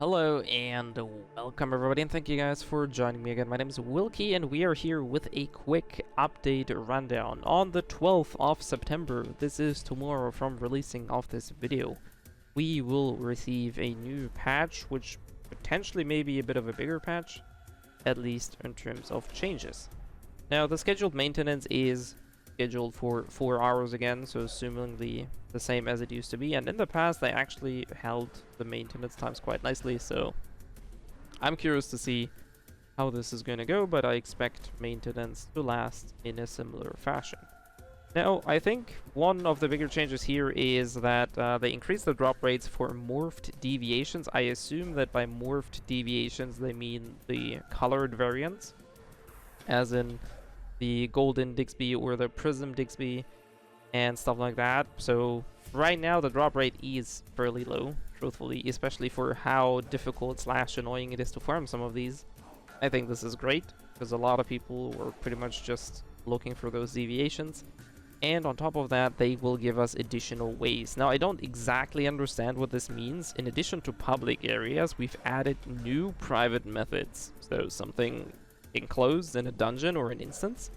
Hello and welcome everybody, and thank you guys for joining me again. My name is Wilky and we are here with a quick update rundown on the 12th of September. This is tomorrow from releasing of this video. We will receive a new patch, which potentially may be a bit of a bigger patch, at least in terms of changes. Now the scheduled maintenance is scheduled for 4 hours again, so assumingly the same as it used to be, and in the past they actually held the maintenance times quite nicely, so I'm curious to see how this is going to go, but I expect maintenance to last in a similar fashion. Now, I think one of the bigger changes here is that they increased the drop rates for morphed deviations. I assume that by morphed deviations they mean the colored variants, as in the golden Dixby or the prism Dixby and stuff like that. So right now the drop rate is fairly low, truthfully, especially for how difficult / annoying it is to farm some of these. I think this is great because a lot of people were pretty much just looking for those deviations, and on top of that they will give us additional ways. Now I don't exactly understand what this means. In addition to public areas, we've added new private methods, so something enclosed in a dungeon or an instance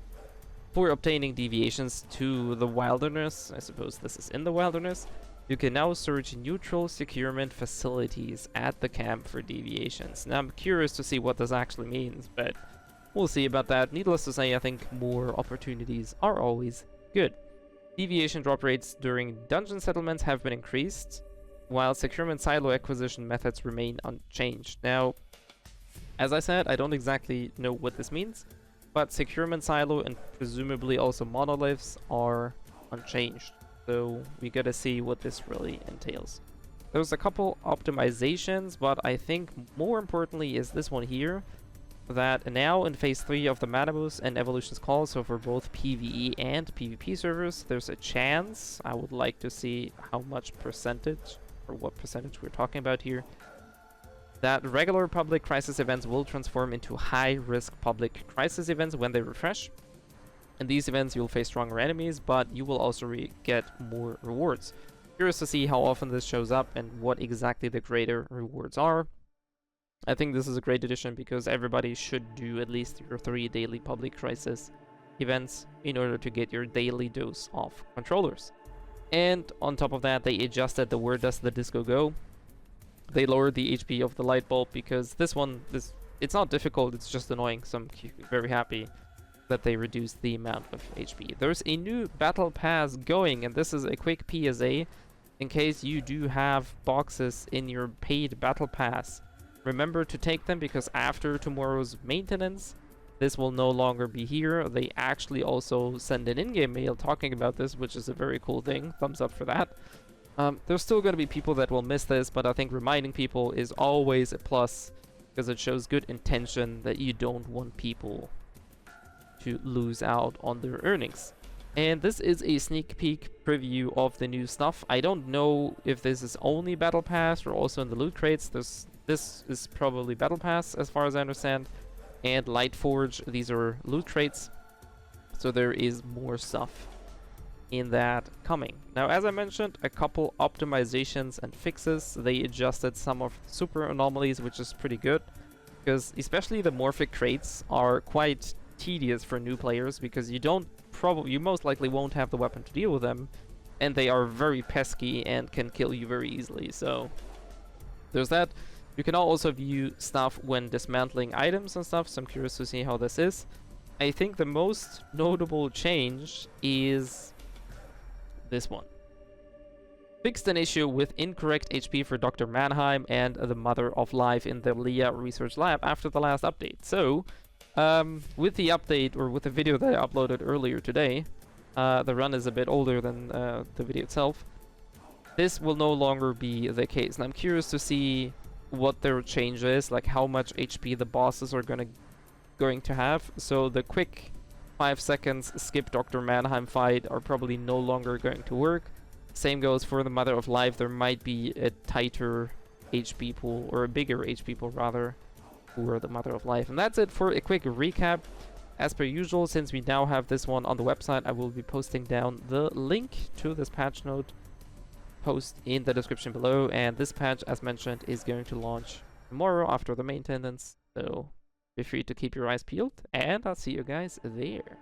for obtaining deviations to the wilderness. I suppose this is in the wilderness. You can now search neutral securement facilities at the camp for deviations. Now I'm curious to see what this actually means, but we'll see about that. Needless to say, I think more opportunities are always good. Deviation drop rates during dungeon settlements have been increased, while securement silo acquisition methods remain unchanged. Now, as I said, I don't exactly know what this means, but securement silo and presumably also monoliths are unchanged. So we gotta see what this really entails. There's a couple optimizations, but I think more importantly is this one here, that now in phase 3 of the Mana Boost and Evolution's Call, so for both PvE and PvP servers, there's a chance, I would like to see how much percentage, or what percentage we're talking about here, that regular public crisis events will transform into high-risk public crisis events when they refresh. In these events, you'll face stronger enemies, but you will also get more rewards. Curious to see how often this shows up and what exactly the greater rewards are. I think this is a great addition because everybody should do at least your 3 daily public crisis events in order to get your daily dose of controllers. And on top of that, they adjusted the Where Does the Disco Go? They lowered the HP of the light bulb because this one, it's not difficult, it's just annoying, so I'm very happy that they reduced the amount of HP. There's a new battle pass going, and this is a quick PSA in case you do have boxes in your paid battle pass. Remember to take them because after tomorrow's maintenance, this will no longer be here. They actually also send an in-game mail talking about this, which is a very cool thing. Thumbs up for that. There's still going to be people that will miss this, but I think reminding people is always a plus because it shows good intention that you don't want people to lose out on their earnings. And this is a sneak peek preview of the new stuff. I don't know if this is only Battle Pass or also in the loot crates. This is probably Battle Pass as far as I understand, and Lightforge, these are loot crates, so there is more stuff in that coming. Now, as I mentioned, a couple optimizations and fixes. They adjusted some of super anomalies, which is pretty good, because especially the morphic crates are quite tedious for new players because you most likely won't have the weapon to deal with them, and they are very pesky and can kill you very easily. So there's that. You can also view stuff when dismantling items and stuff, so I'm curious to see how this is. I think the most notable change is this one. Fixed an issue with incorrect HP for Dr. Mannheim and the Mother of Life in the LEA research lab after the last update. So, with the update, or with the video that I uploaded earlier today, the run is a bit older than the video itself. This will no longer be the case, and I'm curious to see what their change is, like how much HP the bosses are going to have. So the quick 5 seconds skip Dr. Mannheim fight are probably no longer going to work. Same goes for the Mother of Life. There might be a tighter HP pool, or a bigger HP pool rather, for the Mother of Life. And that's it for a quick recap. As per usual, since we now have this one on the website, I will be posting down the link to this patch note post in the description below, and this patch, as mentioned, is going to launch tomorrow after the maintenance. So be free to keep your eyes peeled, and I'll see you guys there.